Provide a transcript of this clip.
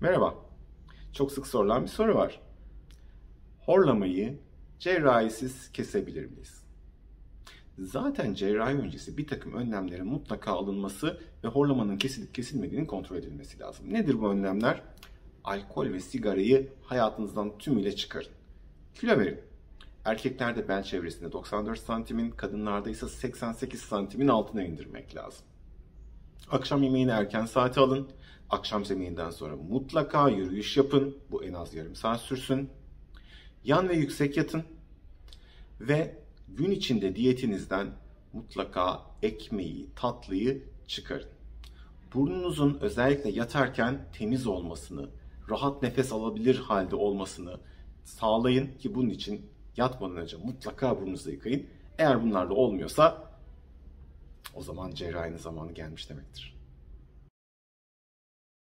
Merhaba. Çok sık sorulan bir soru var. Horlamayı cerrahisiz kesebilir miyiz? Zaten cerrahi öncesi bir takım önlemlerin mutlaka alınması ve horlamanın kesilip kesilmediğinin kontrol edilmesi lazım. Nedir bu önlemler? Alkol ve sigarayı hayatınızdan tümüyle çıkarın. Kilo verin. Erkeklerde bel çevresinde 94 santimin, kadınlarda ise 88 santimin altına indirmek lazım. Akşam yemeğini erken saate alın. Akşam yemeğinden sonra mutlaka yürüyüş yapın. Bu en az yarım saat sürsün. Yan ve yüksek yatın. Ve gün içinde diyetinizden mutlaka ekmeği, tatlıyı çıkarın. Burnunuzun özellikle yatarken temiz olmasını, rahat nefes alabilir halde olmasını sağlayın ki bunun için yatmadan önce mutlaka burnunuzu yıkayın. Eğer bunlar da olmuyorsa o zaman cerrahinin zamanı gelmiş demektir.